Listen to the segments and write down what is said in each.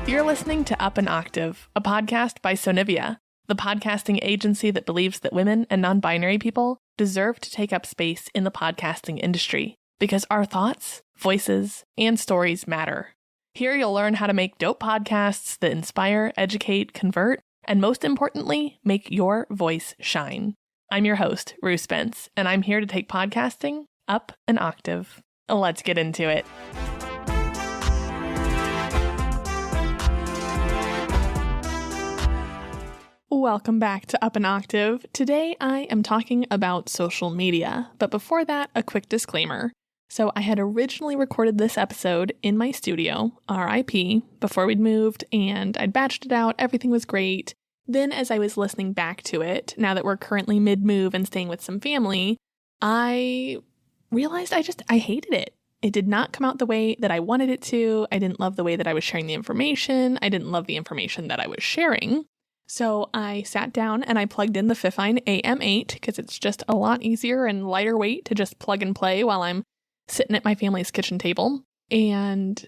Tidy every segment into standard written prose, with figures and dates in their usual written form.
You're listening to Up an Octave, a podcast by Sonivia, the podcasting agency that believes that women and non-binary people deserve to take up space in the podcasting industry because our thoughts, voices, and stories matter. Here you'll learn how to make dope podcasts that inspire, educate, convert, and most importantly, make your voice shine. I'm your host, Rue Spence, and I'm here to take podcasting up an octave. Let's get into it. Welcome back to Up an Octave. Today I am talking about social media, but before that, a quick disclaimer. So I had originally recorded this episode in my studio, RIP, before we'd moved, and I'd batched it out, everything was great. Then as I was listening back to it, now that we're currently mid-move and staying with some family, I realized I hated it. It did not come out the way that I wanted it to. I didn't love the way that I was sharing the information. I didn't love the information that I was sharing. So I sat down and I plugged in the Fifine AM8 because it's just a lot easier and lighter weight to just plug and play while I'm sitting at my family's kitchen table. And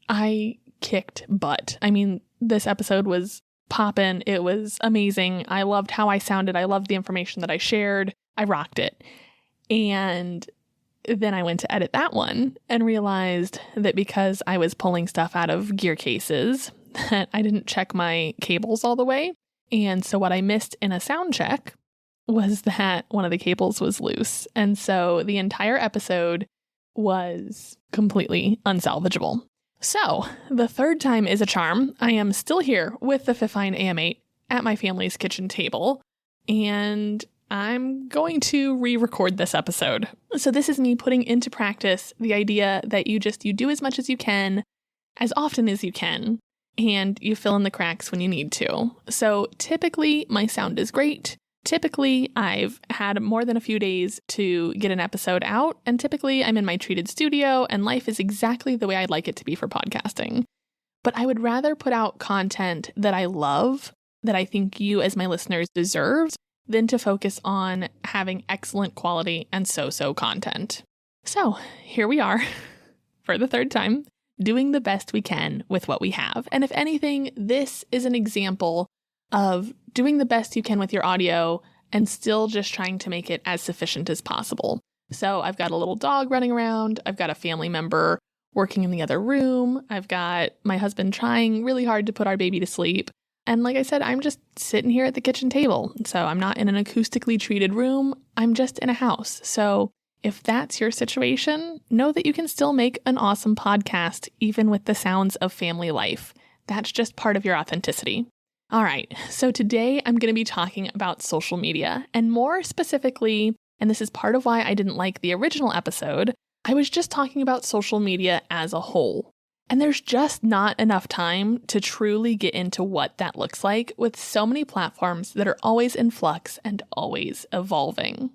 I kicked butt. I mean, this episode was poppin'. It was amazing. I loved how I sounded. I loved the information that I shared. I rocked it. And then I went to edit that one and realized that because I was pulling stuff out of gear cases, that I didn't check my cables all the way. And so what I missed in a sound check was that one of the cables was loose. And so the entire episode was completely unsalvageable. So the third time is a charm. I am still here with the Fifine AM8 at my family's kitchen table, and I'm going to re-record this episode. So this is me putting into practice the idea that you do as much as you can, as often as you can, and you fill in the cracks when you need to. So typically my sound is great. Typically I've had more than a few days to get an episode out, and typically I'm in my treated studio and life is exactly the way I'd like it to be for podcasting. But I would rather put out content that I love, that I think you as my listeners deserve, than to focus on having excellent quality and so-so content. So here we are for the third time, doing the best we can with what we have. And if anything, this is an example of doing the best you can with your audio and still just trying to make it as sufficient as possible. So I've got a little dog running around. I've got a family member working in the other room. I've got my husband trying really hard to put our baby to sleep. And like I said, I'm just sitting here at the kitchen table. So I'm not in an acoustically treated room. I'm just in a house. So if that's your situation, know that you can still make an awesome podcast, even with the sounds of family life. That's just part of your authenticity. All right, so today I'm going to be talking about social media, and more specifically, and this is part of why I didn't like the original episode, I was just talking about social media as a whole. And there's just not enough time to truly get into what that looks like with so many platforms that are always in flux and always evolving.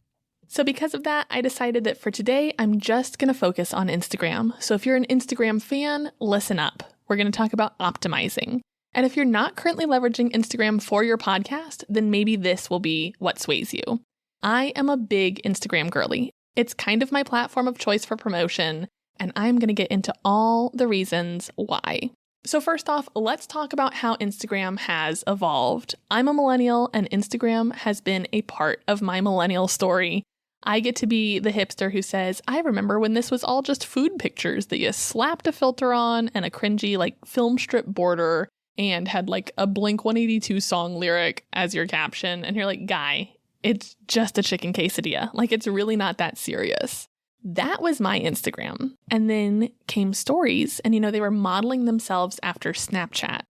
So because of that, I decided that for today, I'm just going to focus on Instagram. So if you're an Instagram fan, listen up. We're going to talk about optimizing. And if you're not currently leveraging Instagram for your podcast, then maybe this will be what sways you. I am a big Instagram girly. It's kind of my platform of choice for promotion, and I'm going to get into all the reasons why. So first off, let's talk about how Instagram has evolved. I'm a millennial, and Instagram has been a part of my millennial story. I get to be the hipster who says, I remember when this was all just food pictures that you slapped a filter on and a cringy film strip border and had a Blink-182 song lyric as your caption. And you're like, guy, it's just a chicken quesadilla. It's really not that serious. That was my Instagram. And then came stories, and they were modeling themselves after Snapchat.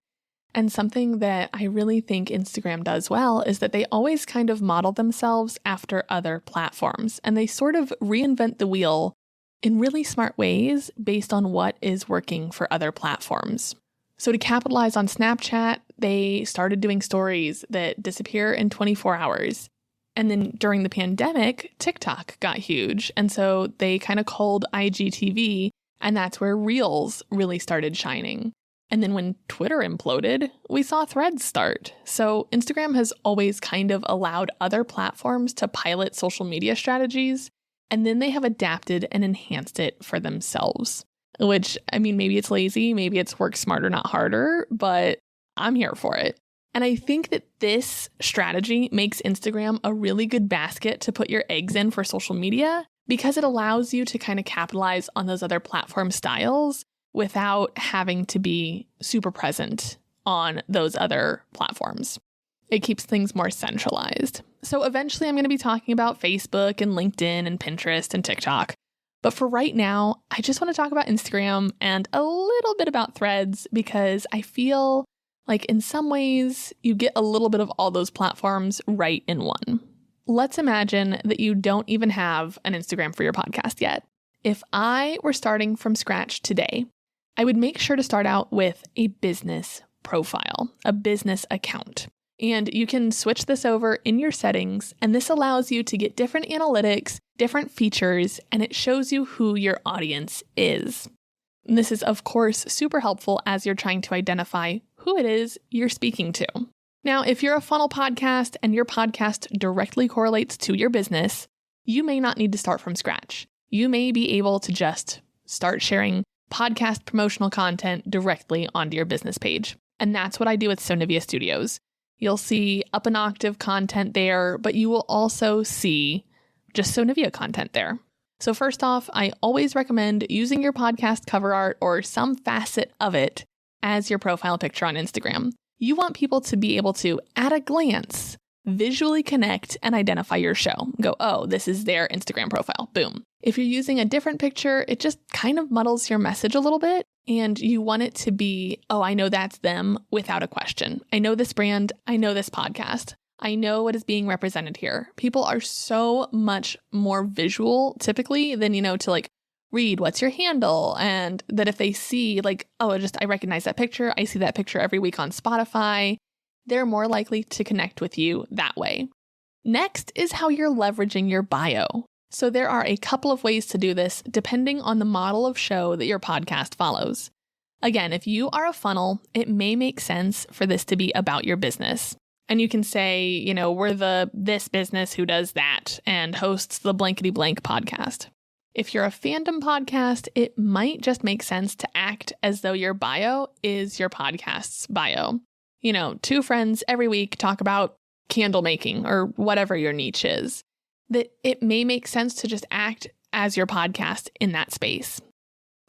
And something that I really think Instagram does well is that they always kind of model themselves after other platforms, and they sort of reinvent the wheel in really smart ways based on what is working for other platforms. So to capitalize on Snapchat, they started doing stories that disappear in 24 hours. And then during the pandemic, TikTok got huge. And so they kind of culled IGTV, and that's where Reels really started shining. And then when Twitter imploded, we saw Threads start. So Instagram has always kind of allowed other platforms to pilot social media strategies, and then they have adapted and enhanced it for themselves. which, I mean, maybe it's lazy, maybe it's work smarter, not harder, but I'm here for it. And I think that this strategy makes Instagram a really good basket to put your eggs in for social media because it allows you to kind of capitalize on those other platform styles without having to be super present on those other platforms. It keeps things more centralized. So eventually I'm going to be talking about Facebook and LinkedIn and Pinterest and TikTok. But for right now, I just want to talk about Instagram and a little bit about Threads because I feel like in some ways you get a little bit of all those platforms right in one. Let's imagine that you don't even have an Instagram for your podcast yet. If I were starting from scratch today, I would make sure to start out with a business profile, a business account. And you can switch this over in your settings, and this allows you to get different analytics, different features, and it shows you who your audience is. And this is, of course, super helpful as you're trying to identify who it is you're speaking to. Now, if you're a funnel podcast and your podcast directly correlates to your business, you may not need to start from scratch. You may be able to just start sharing podcast promotional content directly onto your business page. And that's what I do with Sonivia Studios. You'll see Up an Octave content there, but you will also see just Sonivia content there. So first off, I always recommend using your podcast cover art or some facet of it as your profile picture on Instagram. You want people to be able to, at a glance, visually connect and identify your show. Go, oh, this is their Instagram profile. Boom. If you're using a different picture, it just kind of muddles your message a little bit. And you want it to be, oh, I know that's them without a question. I know this brand. I know this podcast. I know what is being represented here. People are so much more visual typically than, to like read what's your handle. And that if they see like, oh, I recognize that picture. I see that picture every week on Spotify. They're more likely to connect with you that way. Next is how you're leveraging your bio. So there are a couple of ways to do this depending on the model of show that your podcast follows. Again, if you are a funnel, it may make sense for this to be about your business. And you can say, we're this business who does that and hosts the blankety blank podcast. If you're a fandom podcast, it might just make sense to act as though your bio is your podcast's bio. Two friends every week talk about candle making or whatever your niche is. That it may make sense to just act as your podcast in that space.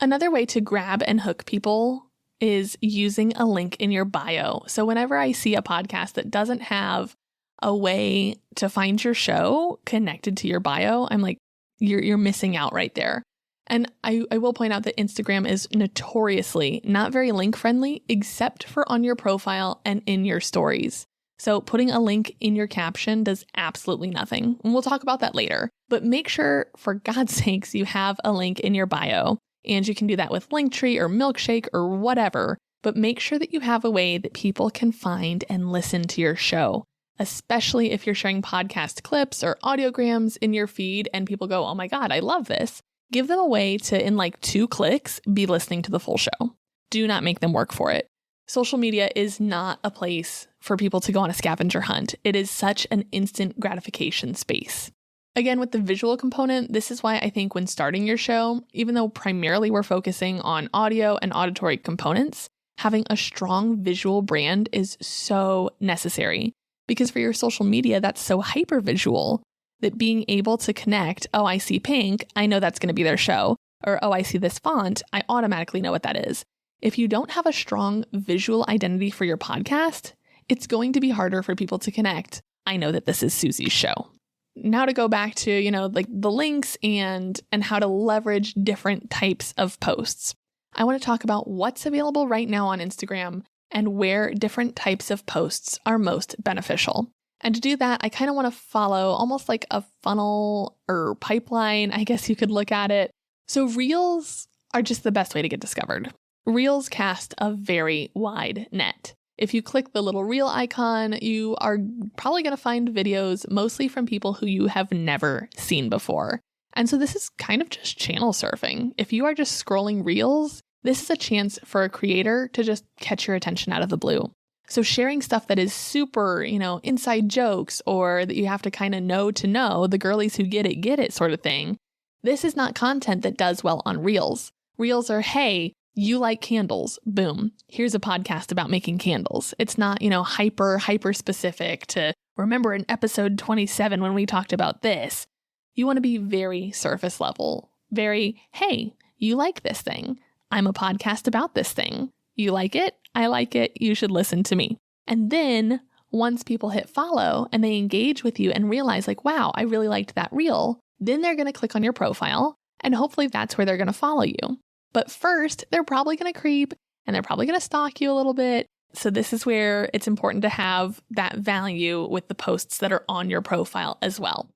Another way to grab and hook people is using a link in your bio. So whenever I see a podcast that doesn't have a way to find your show connected to your bio, I'm like, you're missing out right there. And I will point out that Instagram is notoriously not very link friendly, except for on your profile and in your stories. So putting a link in your caption does absolutely nothing. And we'll talk about that later. But make sure, for God's sakes, you have a link in your bio. And you can do that with Linktree or Milkshake or whatever. But make sure that you have a way that people can find and listen to your show, especially if you're sharing podcast clips or audiograms in your feed and people go, oh my God, I love this. Give them a way to, in like 2 clicks, be listening to the full show. Do not make them work for it. Social media is not a place for people to go on a scavenger hunt. It is such an instant gratification space. Again, with the visual component, this is why I think when starting your show, even though primarily we're focusing on audio and auditory components, having a strong visual brand is so necessary. Because for your social media, that's so hyper visual that being able to connect, oh, I see pink, I know that's going to be their show. Or, oh, I see this font, I automatically know what that is. If you don't have a strong visual identity for your podcast, it's going to be harder for people to connect. I know that this is Susie's show. Now to go back to, like the links and how to leverage different types of posts. I want to talk about what's available right now on Instagram and where different types of posts are most beneficial. And to do that, I kind of want to follow almost like a funnel or pipeline, I guess you could look at it. So Reels are just the best way to get discovered. Reels cast a very wide net. If you click the little reel icon, you are probably going to find videos mostly from people who you have never seen before. And so this is kind of just channel surfing. If you are just scrolling Reels, this is a chance for a creator to just catch your attention out of the blue. So sharing stuff that is super, inside jokes or that you have to kind of know to know, the girlies who get it sort of thing. This is not content that does well on Reels. Reels are, hey, you like candles. Boom. Here's a podcast about making candles. It's not, hyper specific to remember in episode 27 when we talked about this. You want to be very surface level. Very, hey, you like this thing. I'm a podcast about this thing. You like it? I like it. You should listen to me. And then once people hit follow and they engage with you and realize like, wow, I really liked that reel, then they're going to click on your profile and hopefully that's where they're going to follow you. But first, they're probably going to creep and they're probably going to stalk you a little bit. So this is where it's important to have that value with the posts that are on your profile as well.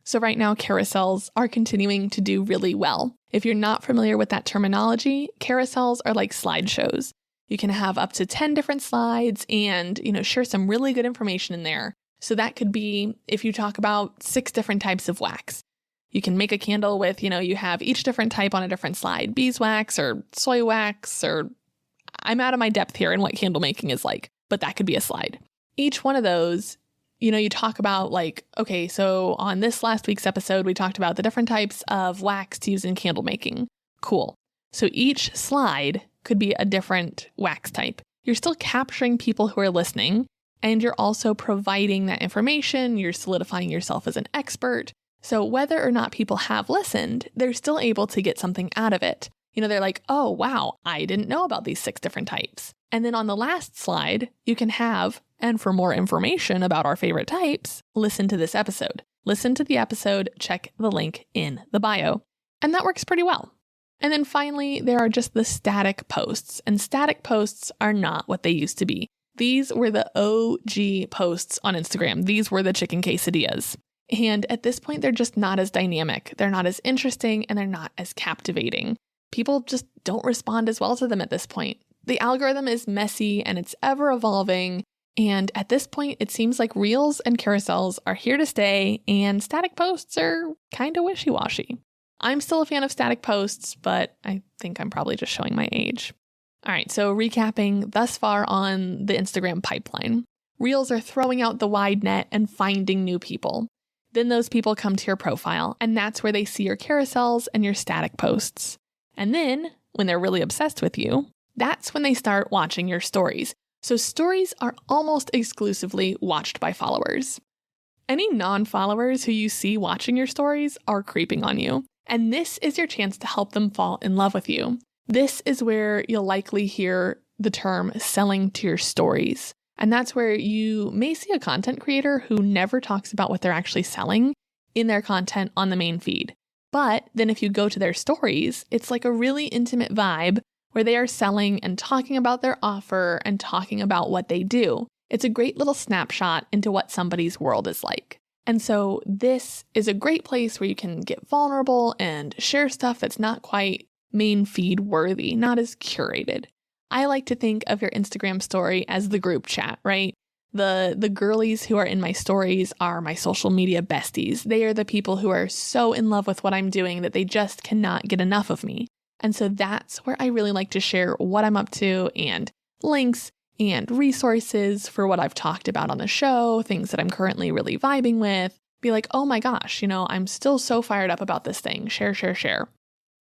So right now, carousels are continuing to do really well. If you're not familiar with that terminology, carousels are like slideshows. You can have up to 10 different slides and, share some really good information in there. So that could be if you talk about 6 different types of wax. You can make a candle with, you have each different type on a different slide, beeswax or soy wax, or I'm out of my depth here in what candle making is like, but that could be a slide. Each one of those, you talk about like, okay, so on this last week's episode, we talked about the different types of wax to use in candle making. Cool. So each slide could be a different wax type. You're still capturing people who are listening, and you're also providing that information. You're solidifying yourself as an expert. So whether or not people have listened, they're still able to get something out of it. They're like, oh, wow, I didn't know about these 6 different types. And then on the last slide, you can have, and for more information about our favorite types, listen to this episode. Listen to the episode, check the link in the bio. And that works pretty well. And then finally, there are just the static posts. And static posts are not what they used to be. These were the OG posts on Instagram. These were the chicken quesadillas. And at this point, they're just not as dynamic. They're not as interesting and they're not as captivating. People just don't respond as well to them at this point. The algorithm is messy and it's ever evolving. And at this point, it seems like reels and carousels are here to stay and static posts are kind of wishy-washy. I'm still a fan of static posts, but I think I'm probably just showing my age. All right, so recapping thus far on the Instagram pipeline. Reels are throwing out the wide net and finding new people. Then those people come to your profile, and that's where they see your carousels and your static posts. And then, when they're really obsessed with you, that's when they start watching your stories. So stories are almost exclusively watched by followers. Any non-followers who you see watching your stories are creeping on you. And this is your chance to help them fall in love with you. This is where you'll likely hear the term selling to your stories. And that's where you may see a content creator who never talks about what they're actually selling in their content on the main feed. But then if you go to their stories, it's like a really intimate vibe where they are selling and talking about their offer and talking about what they do. It's a great little snapshot into what somebody's world is like. And so this is a great place where you can get vulnerable and share stuff that's not quite main feed worthy, not as curated. I like to think of your Instagram story as the group chat, right? The girlies who are in my stories are my social media besties. They are the people who are so in love with what I'm doing that they just cannot get enough of me. And so that's where I really like to share what I'm up to and links and resources for what I've talked about on the show, things that I'm currently really vibing with. Be like, oh my gosh, I'm still so fired up about this thing. Share.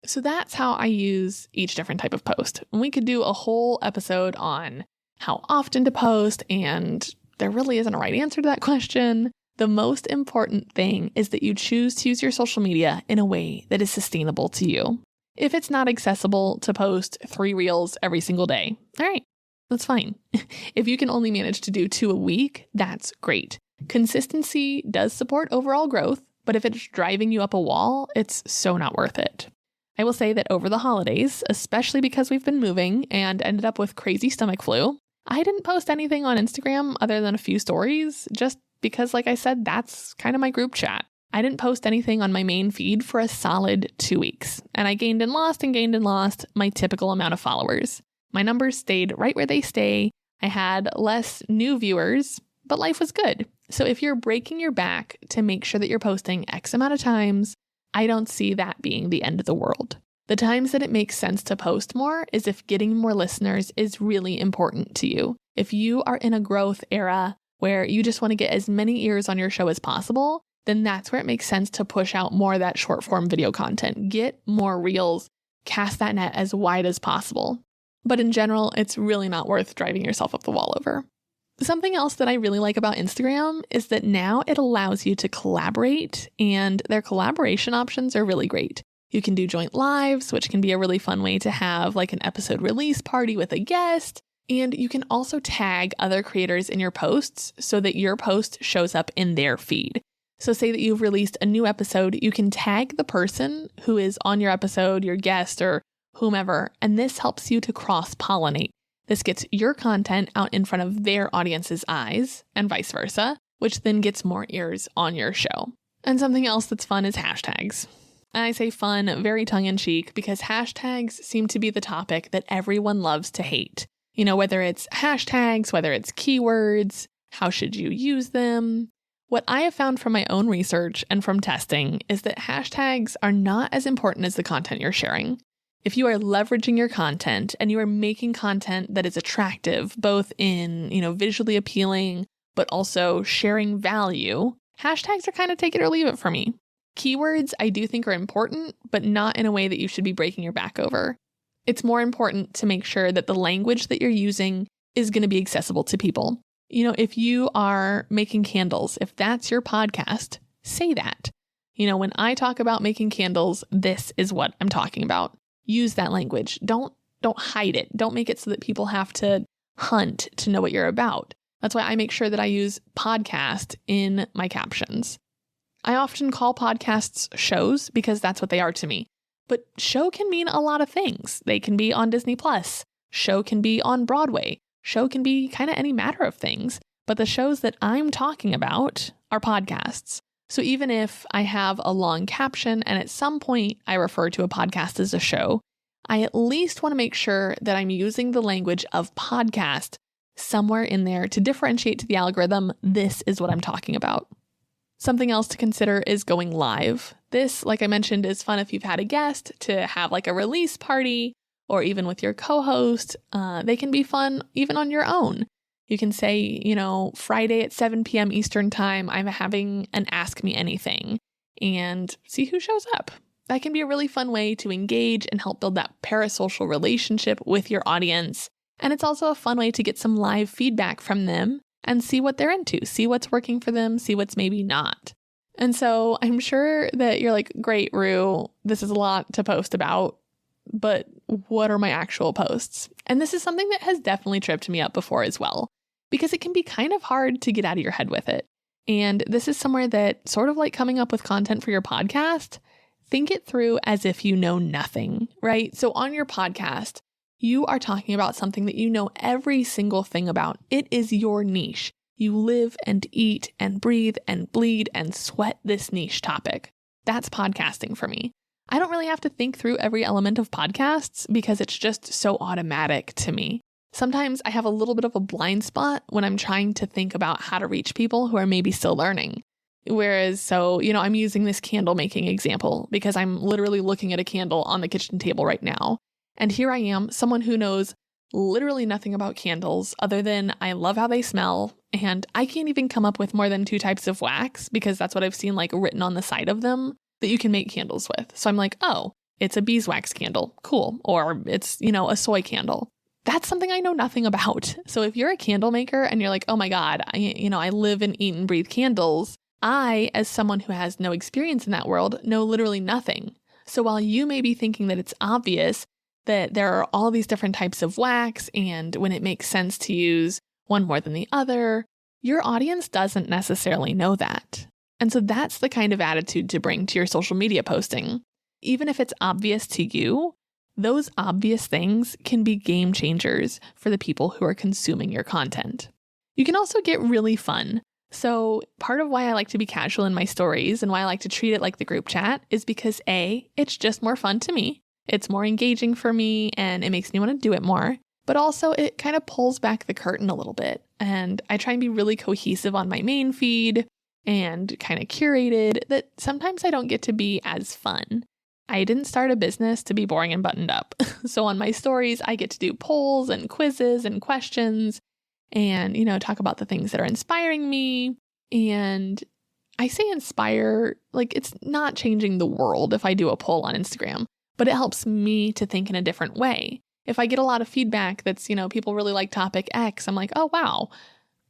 So that's how I use each different type of post. And we could do a whole episode on how often to post, and there really isn't a right answer to that question. The most important thing is that you choose to use your social media in a way that is sustainable to you. If it's not accessible to post 3 reels every single day, all right, that's fine. If you can only manage to do 2 a week, that's great. Consistency does support overall growth, but if it's driving you up a wall, it's so not worth it. I will say that over the holidays, especially because we've been moving and ended up with crazy stomach flu, I didn't post anything on Instagram other than a few stories, just because, like I said, that's kind of my group chat. I didn't post anything on my main feed for a solid 2 weeks, and I gained and lost my typical amount of followers. My numbers stayed right where they stay. I had less new viewers, but life was good. So if you're breaking your back to make sure that you're posting X amount of times, I don't see that being the end of the world. The times that it makes sense to post more is if getting more listeners is really important to you. If you are in a growth era where you just want to get as many ears on your show as possible, then that's where it makes sense to push out more of that short form video content. Get more reels, cast that net as wide as possible. But in general, it's really not worth driving yourself up the wall over. Something else that I really like about Instagram is that now it allows you to collaborate, and their collaboration options are really great. You can do joint lives, which can be a really fun way to have like an episode release party with a guest. And you can also tag other creators in your posts so that your post shows up in their feed. So say that you've released a new episode, you can tag the person who is on your episode, your guest, or whomever, and this helps you to cross-pollinate. This gets your content out in front of their audience's eyes and vice versa, which then gets more ears on your show. And something else that's fun is hashtags. And I say fun very tongue-in-cheek because hashtags seem to be the topic that everyone loves to hate. You know, whether it's hashtags, whether it's keywords, how should you use them? What I have found from my own research and from testing is that hashtags are not as important as the content you're sharing. If you are leveraging your content and you are making content that is attractive, both in, visually appealing, but also sharing value, hashtags are kind of take it or leave it for me. Keywords I do think are important, but not in a way that you should be breaking your back over. It's more important to make sure that the language that you're using is going to be accessible to people. If you are making candles, if that's your podcast, say that. When I talk about making candles, this is what I'm talking about. Use that language. Don't hide it. Don't make it so that people have to hunt to know what you're about. That's why I make sure that I use podcast in my captions. I often call podcasts shows because that's what they are to me. But show can mean a lot of things. They can be on Disney+. Show can be on Broadway. Show can be kind of any matter of things. But the shows that I'm talking about are podcasts. So even if I have a long caption and at some point I refer to a podcast as a show, I at least want to make sure that I'm using the language of podcast somewhere in there to differentiate to the algorithm, this is what I'm talking about. Something else to consider is going live. This, like I mentioned, is fun if you've had a guest to have like a release party or even with your co-host. They can be fun even on your own. You can say, Friday at 7 p.m. Eastern time, I'm having an Ask Me Anything and see who shows up. That can be a really fun way to engage and help build that parasocial relationship with your audience. And it's also a fun way to get some live feedback from them and see what they're into, see what's working for them, see what's maybe not. And so I'm sure that you're like, great, Rue, this is a lot to post about, but what are my actual posts? And this is something that has definitely tripped me up before as well, because it can be kind of hard to get out of your head with it. And this is somewhere that sort of like coming up with content for your podcast, think it through as if you know nothing, right? So on your podcast, you are talking about something that you know every single thing about. It is your niche. You live and eat and breathe and bleed and sweat this niche topic. That's podcasting for me. I don't really have to think through every element of podcasts because it's just so automatic to me. Sometimes I have a little bit of a blind spot when I'm trying to think about how to reach people who are maybe still learning. Whereas, I'm using this candle making example because I'm literally looking at a candle on the kitchen table right now. And here I am, someone who knows literally nothing about candles other than I love how they smell. And I can't even come up with more than 2 types of wax because that's what I've seen like written on the side of them that you can make candles with. So I'm like, oh, it's a beeswax candle. Cool. Or it's, a soy candle. That's something I know nothing about. So if you're a candle maker and you're like, oh my God, I live and eat and breathe candles. I, as someone who has no experience in that world, know literally nothing. So while you may be thinking that it's obvious that there are all these different types of wax and when it makes sense to use one more than the other, your audience doesn't necessarily know that. And so that's the kind of attitude to bring to your social media posting. Even if it's obvious to you, those obvious things can be game changers for the people who are consuming your content. You can also get really fun. So part of why I like to be casual in my stories and why I like to treat it like the group chat is because A, it's just more fun to me. It's more engaging for me and it makes me want to do it more. But also it kind of pulls back the curtain a little bit. And I try and be really cohesive on my main feed and kind of curated that sometimes I don't get to be as fun. I didn't start a business to be boring and buttoned up. So on my stories, I get to do polls and quizzes and questions and, talk about the things that are inspiring me. And I say inspire, like it's not changing the world if I do a poll on Instagram. but it helps me to think in a different way. If I get a lot of feedback that's, people really like topic X, I'm like, oh, wow,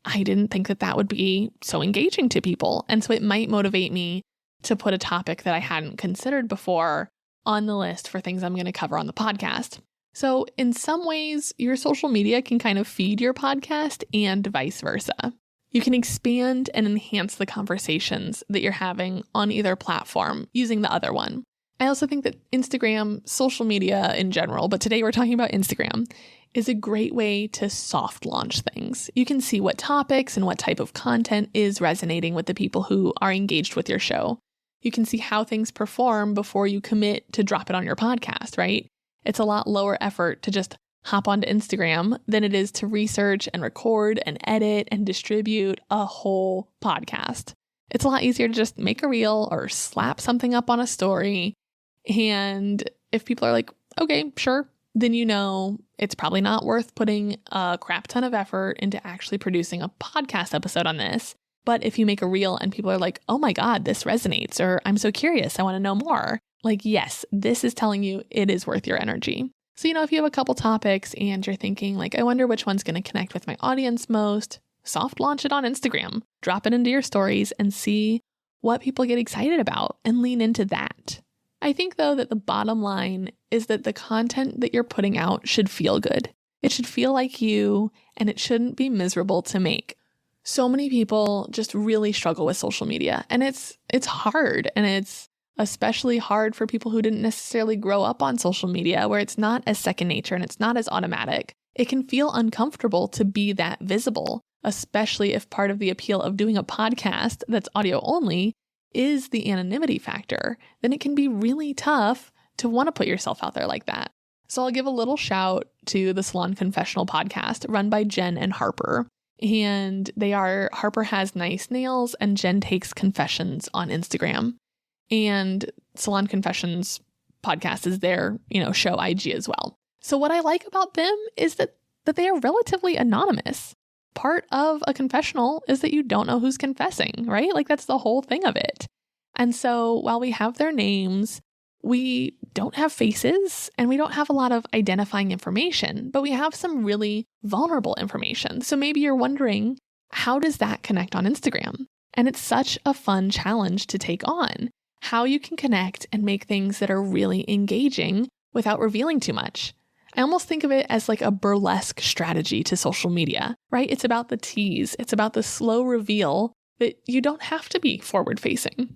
I didn't think that would be so engaging to people. And so it might motivate me to put a topic that I hadn't considered before on the list for things I'm going to cover on the podcast. So in some ways, your social media can kind of feed your podcast and vice versa. You can expand and enhance the conversations that you're having on either platform using the other one. I also think that Instagram, social media in general, but today we're talking about Instagram, is a great way to soft launch things. You can see what topics and what type of content is resonating with the people who are engaged with your show. You can see how things perform before you commit to drop it on your podcast, right? It's a lot lower effort to just hop onto Instagram than it is to research and record and edit and distribute a whole podcast. It's a lot easier to just make a reel or slap something up on a story. And if people are like, okay, sure, then it's probably not worth putting a crap ton of effort into actually producing a podcast episode on this. But if you make a reel and people are like, oh my God, this resonates, or I'm so curious, I want to know more. Yes, this is telling you it is worth your energy. So, if you have a couple topics and you're thinking I wonder which one's going to connect with my audience most, soft launch it on Instagram, drop it into your stories and see what people get excited about and lean into that. I think though that the bottom line is that the content that you're putting out should feel good. It should feel like you, and it shouldn't be miserable to make. So many people just really struggle with social media, and it's hard, and it's especially hard for people who didn't necessarily grow up on social media, where it's not as second nature and it's not as automatic. It can feel uncomfortable to be that visible, especially if part of the appeal of doing a podcast that's audio only is the anonymity factor. Then it can be really tough to want to put yourself out there like that. So I'll give a little shout to the Salon Confessional podcast run by Jen and Harper. And Harper Has Nice Nails and Jen Takes Confessions on Instagram. And Salon Confessions podcast is their, show IG as well. So what I like about them is that they are relatively anonymous. Part of a confessional is that you don't know who's confessing, right? That's the whole thing of it. And so while we have their names, we don't have faces and we don't have a lot of identifying information, but we have some really vulnerable information. So maybe you're wondering, how does that connect on Instagram? And it's such a fun challenge to take on. How you can connect and make things that are really engaging without revealing too much. I almost think of it as a burlesque strategy to social media, right? It's about the tease. It's about the slow reveal that you don't have to be forward facing.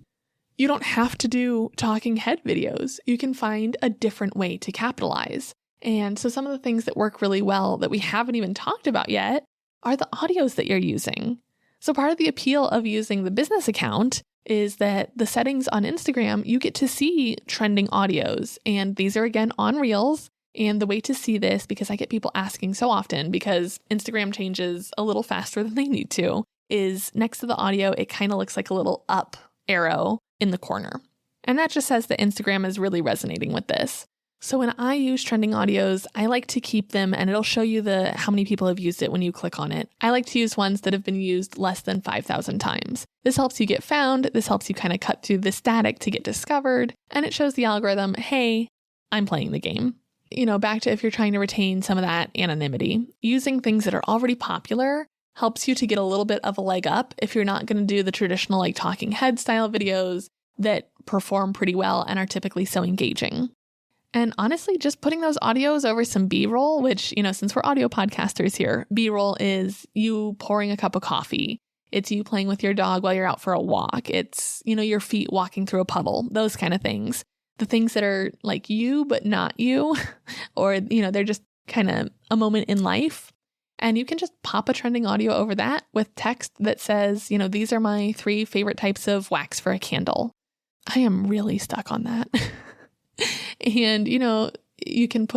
You don't have to do talking head videos. You can find a different way to capitalize. And so some of the things that work really well that we haven't even talked about yet are the audios that you're using. So part of the appeal of using the business account is that the settings on Instagram, you get to see trending audios. And these are, again, on Reels. And the way to see this, because I get people asking so often, because Instagram changes a little faster than they need to, is next to the audio, it kind of looks like a little up arrow in the corner. And that just says that Instagram is really resonating with this. So when I use trending audios, I like to keep them, and it'll show you how many people have used it when you click on it. I like to use ones that have been used less than 5,000 times. This helps you get found. This helps you kind of cut through the static to get discovered. And it shows the algorithm, hey, I'm playing the game. Back to if you're trying to retain some of that anonymity, using things that are already popular helps you to get a little bit of a leg up if you're not going to do the traditional talking head style videos that perform pretty well and are typically so engaging. And honestly, just putting those audios over some B-roll, which, since we're audio podcasters here, B-roll is you pouring a cup of coffee. It's you playing with your dog while you're out for a walk. It's, your feet walking through a puddle, those kind of things. The things that are like you, but not you, or, they're just kind of a moment in life. And you can just pop a trending audio over that with text that says, these are my 3 favorite types of wax for a candle. I am really stuck on that. And, you can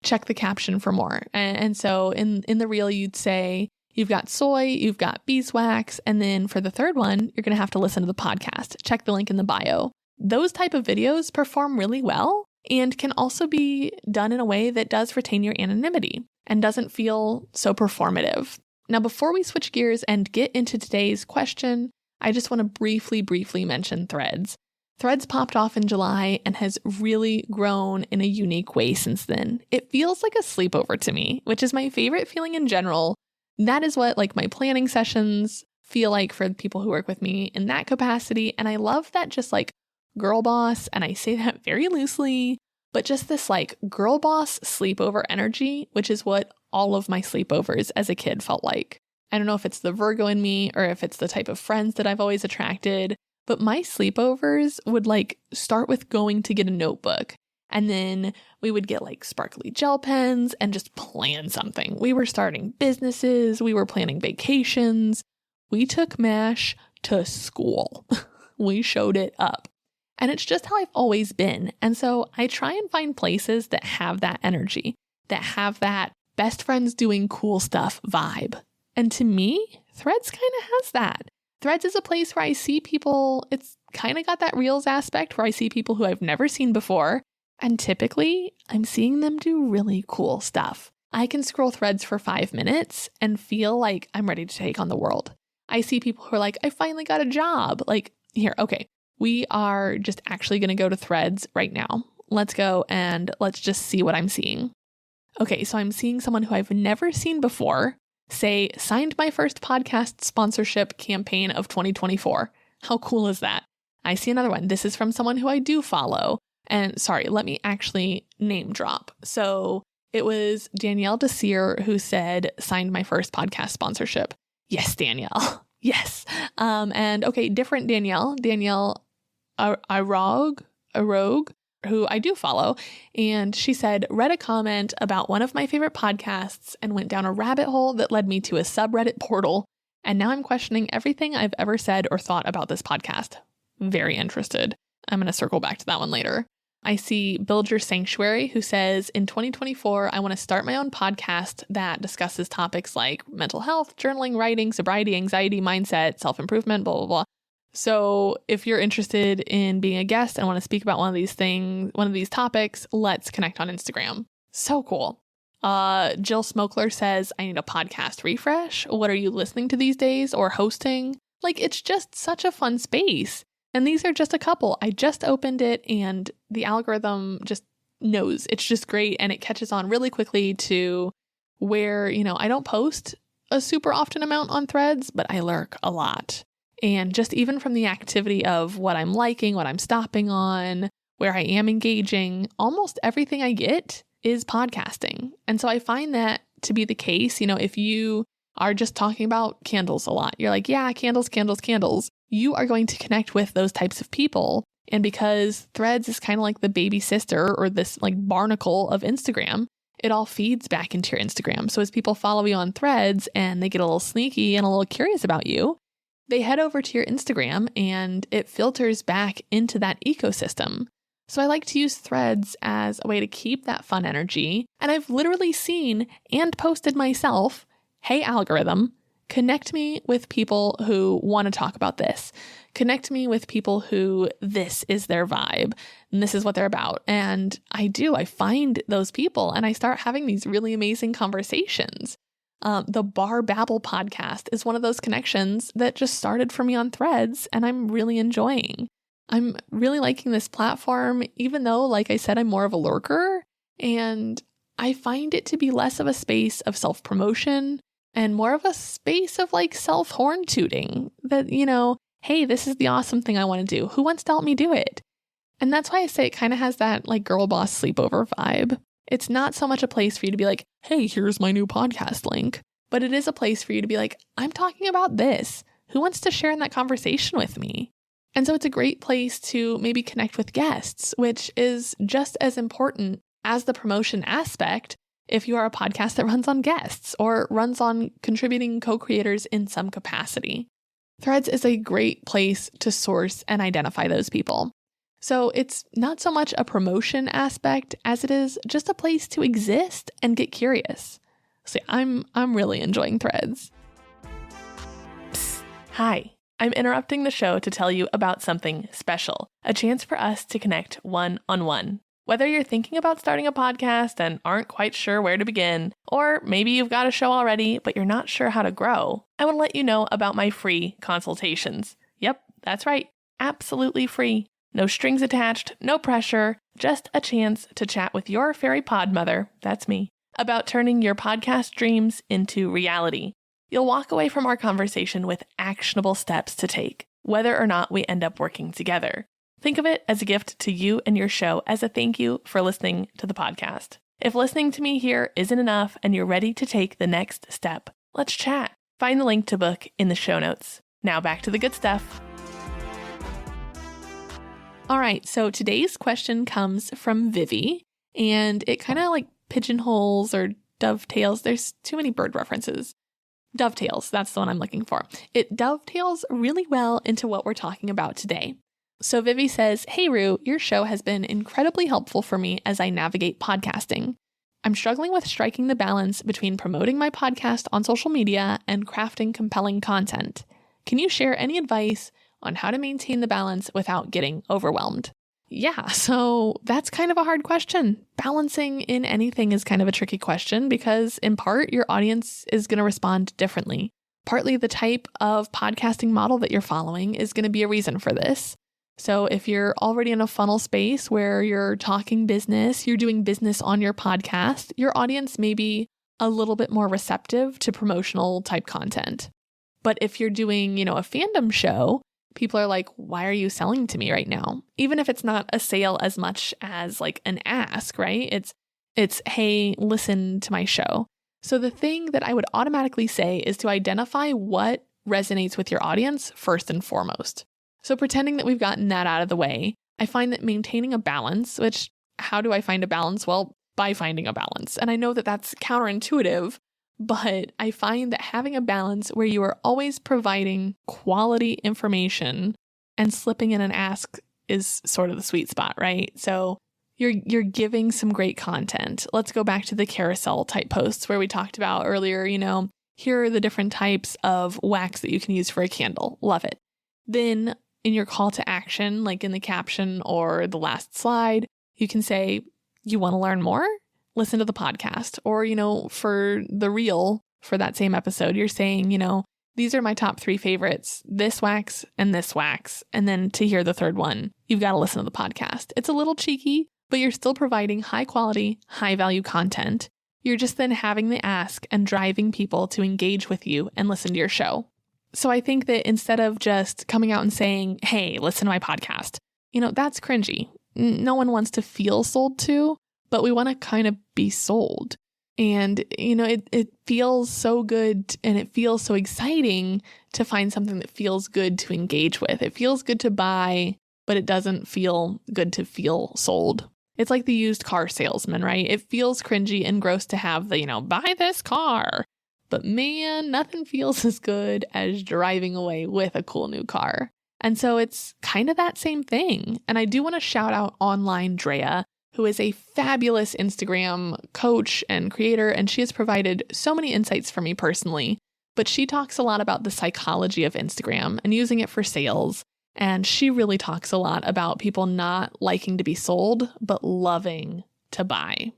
check the caption for more. And so in the reel, you'd say, you've got soy, you've got beeswax. And then for the third one, you're going to have to listen to the podcast. Check the link in the bio. Those type of videos perform really well and can also be done in a way that does retain your anonymity and doesn't feel so performative. Now, before we switch gears and get into today's question, I just want to briefly mention Threads. Threads popped off in July and has really grown in a unique way since then. It feels like a sleepover to me, which is my favorite feeling in general. That is what like my planning sessions feel like for the people who work with me in that capacity. And I love that just like girl boss, and I say that very loosely, but just this like girl boss sleepover energy, which is what all of my sleepovers as a kid felt like. I don't know if it's the Virgo in me or if it's the type of friends that I've always attracted, but my sleepovers would like start with going to get a notebook, and then we would get like sparkly gel pens and just plan something. We were starting businesses, we were planning vacations. We took MASH to school. We showed it up. And it's just how I've always been. And so I try and find places that have that energy, that have that best friends doing cool stuff vibe. And to me, Threads kind of has that. Threads is a place where I see people, it's kind of got that Reels aspect where I see people who I've never seen before. And typically, I'm seeing them do really cool stuff. I can scroll Threads for 5 minutes and feel like I'm ready to take on the world. I see people who are like, I finally got a job. Like, here, okay, we are just actually going to go to Threads right now. Let's go and let's just see what I'm seeing. Okay, so I'm seeing someone who I've never seen before say, signed my first podcast sponsorship campaign of 2024. How cool is that? I see another one. This is from someone who I do follow. And sorry, let me actually name drop. So it was Danielle Desir who said, signed my first podcast sponsorship. Yes, Danielle. Yes. And okay, different Danielle Arog, who I do follow. And she said, read a comment about one of my favorite podcasts and went down a rabbit hole that led me to a subreddit portal. And now I'm questioning everything I've ever said or thought about this podcast. Very interested. I'm going to circle back to that one later. I see Build Your Sanctuary, who says, in 2024, I want to start my own podcast that discusses topics like mental health, journaling, writing, sobriety, anxiety, mindset, self-improvement, blah, blah, blah. So if you're interested in being a guest and want to speak about one of these topics, let's connect on Instagram. So cool. Jill Smokler says, I need a podcast refresh. What are you listening to these days or hosting? Like, it's just such a fun space. And these are just a couple. I just opened it and the algorithm just knows. It's just great. And it catches on really quickly to where, I don't post a super often amount on Threads, but I lurk a lot. And just even from the activity of what I'm liking, what I'm stopping on, where I am engaging, almost everything I get is podcasting. And so I find that to be the case, if you are just talking about candles a lot, you're like, yeah, candles, candles, candles. You are going to connect with those types of people. And because Threads is kind of like the baby sister or this like barnacle of Instagram, it all feeds back into your Instagram. So as people follow you on Threads and they get a little sneaky and a little curious about you, they head over to your Instagram and it filters back into that ecosystem. So I like to use Threads as a way to keep that fun energy. And I've literally seen and posted myself, hey, algorithm, connect me with people who want to talk about this. Connect me with people who this is their vibe and this is what they're about. And I find those people and I start having these really amazing conversations. The Bar Babble podcast is one of those connections that just started for me on Threads and I'm really enjoying. I'm really liking this platform, even though, like I said, I'm more of a lurker, and I find it to be less of a space of self-promotion and more of a space of like self-horn tooting that, hey, this is the awesome thing I want to do. Who wants to help me do it? And that's why I say it kind of has that like girl boss sleepover vibe. It's not so much a place for you to be like, hey, here's my new podcast link, but it is a place for you to be like, I'm talking about this. Who wants to share in that conversation with me? And so it's a great place to maybe connect with guests, which is just as important as the promotion aspect if you are a podcast that runs on guests or runs on contributing co-creators in some capacity. Threads is a great place to source and identify those people. So it's not so much a promotion aspect as it is just a place to exist and get curious. So I'm really enjoying Threads. Psst. Hi. I'm interrupting the show to tell you about something special, a chance for us to connect one-on-one. Whether you're thinking about starting a podcast and aren't quite sure where to begin, or maybe you've got a show already, but you're not sure how to grow, I want to let you know about my free consultations. Yep, that's right. Absolutely free. No strings attached, no pressure, just a chance to chat with your fairy pod mother, that's me, about turning your podcast dreams into reality. You'll walk away from our conversation with actionable steps to take, whether or not we end up working together. Think of it as a gift to you and your show as a thank you for listening to the podcast. If listening to me here isn't enough and you're ready to take the next step, let's chat. Find the link to book in the show notes. Now back to the good stuff. All right, so today's question comes from Vivi, and it kind of like pigeonholes or dovetails. There's too many bird references. Dovetails, that's the one I'm looking for. It dovetails really well into what we're talking about today. So Vivi says, "Hey Rue, your show has been incredibly helpful for me as I navigate podcasting. I'm struggling with striking the balance between promoting my podcast on social media and crafting compelling content. Can you share any advice on how to maintain the balance without getting overwhelmed?" Yeah, so that's kind of a hard question. Balancing in anything is kind of a tricky question because in part, your audience is going to respond differently. Partly the type of podcasting model that you're following is going to be a reason for this. So if you're already in a funnel space where you're talking business, you're doing business on your podcast, your audience may be a little bit more receptive to promotional type content. But if you're doing, a fandom show, people are like, why are you selling to me right now? Even if it's not a sale as much as like an ask, right? It's, hey, listen to my show. So the thing that I would automatically say is to identify what resonates with your audience first and foremost. So pretending that we've gotten that out of the way, I find that maintaining a balance, which how do I find a balance? Well, by finding a balance. And I know that that's counterintuitive, but I find that having a balance where you are always providing quality information and slipping in an ask is sort of the sweet spot, right? So you're giving some great content. Let's go back to the carousel type posts where we talked about earlier, here are the different types of wax that you can use for a candle. Love it. Then in your call to action, like in the caption or the last slide, you can say, you want to learn more? Listen to the podcast. Or, for the reel for that same episode, you're saying, these are my top 3 favorites, this wax and this wax. And then to hear the third one, you've got to listen to the podcast. It's a little cheeky, but you're still providing high quality, high value content. You're just then having the ask and driving people to engage with you and listen to your show. So I think that instead of just coming out and saying, hey, listen to my podcast, that's cringy. No one wants to feel sold to, but we want to kind of be sold. And, it feels so good and it feels so exciting to find something that feels good to engage with. It feels good to buy, but it doesn't feel good to feel sold. It's like the used car salesman, right? It feels cringy and gross to have the, buy this car. But man, nothing feels as good as driving away with a cool new car. And so it's kind of that same thing. And I do want to shout out Online Drea, who is a fabulous Instagram coach and creator, and she has provided so many insights for me personally. But she talks a lot about the psychology of Instagram and using it for sales. And she really talks a lot about people not liking to be sold, but loving to buy.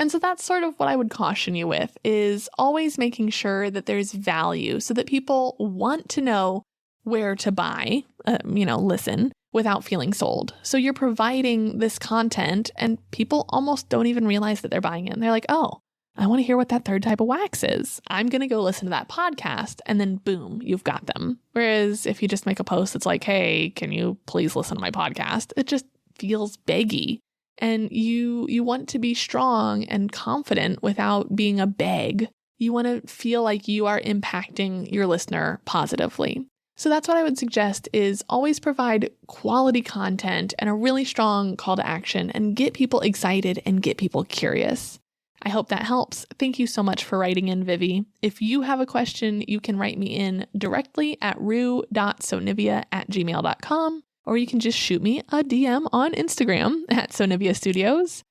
And so that's sort of what I would caution you with, is always making sure that there's value so that people want to know where to buy, listen, without feeling sold. So you're providing this content and people almost don't even realize that they're buying it. And they're like, oh, I want to hear what that third type of wax is. I'm going to go listen to that podcast. And then boom, you've got them. Whereas if you just make a post that's like, hey, can you please listen to my podcast? It just feels beggy. And you want to be strong and confident without being a beg. You want to feel like you are impacting your listener positively. So that's what I would suggest is always provide quality content and a really strong call to action and get people excited and get people curious. I hope that helps. Thank you so much for writing in, Vivi. If you have a question, you can write me in directly at rue.sonivia@gmail.com. Or you can just shoot me a DM on Instagram at Sonivia Studios.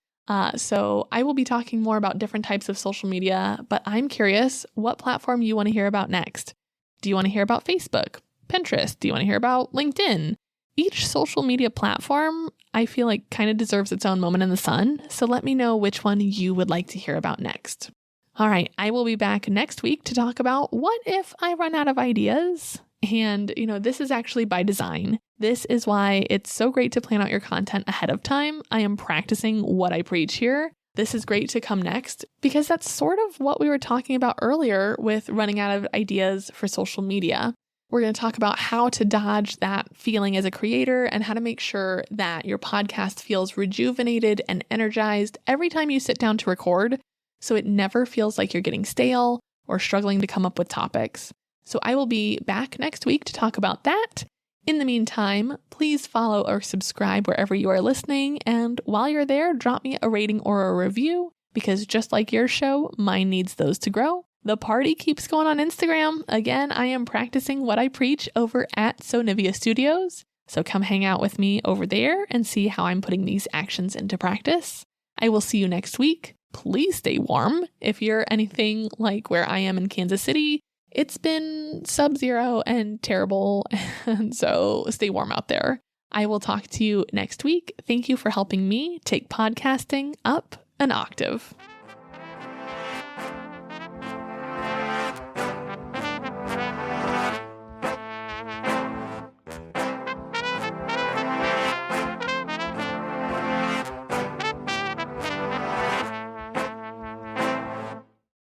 So I will be talking more about different types of social media, but I'm curious what platform you want to hear about next. Do you want to hear about Facebook, Pinterest? Do you want to hear about LinkedIn? Each social media platform, I feel like kind of deserves its own moment in the sun. So let me know which one you would like to hear about next. All right, I will be back next week to talk about what if I run out of ideas? And, this is actually by design This is why it's so great to plan out your content ahead of time. I am practicing what I preach here. This is great to come next because that's sort of what we were talking about earlier with running out of ideas for social media. We're going to talk about how to dodge that feeling as a creator and how to make sure that your podcast feels rejuvenated and energized every time you sit down to record, so it never feels like you're getting stale or struggling to come up with topics. So I will be back next week to talk about that. In the meantime, please follow or subscribe wherever you are listening. And while you're there, drop me a rating or a review because just like your show, mine needs those to grow. The party keeps going on Instagram. Again, I am practicing what I preach over at Sonivia Studios. So come hang out with me over there and see how I'm putting these actions into practice. I will see you next week. Please stay warm. If you're anything like where I am in Kansas City, it's been sub-zero and terrible. And so stay warm out there. I will talk to you next week. Thank you for helping me take podcasting up an octave.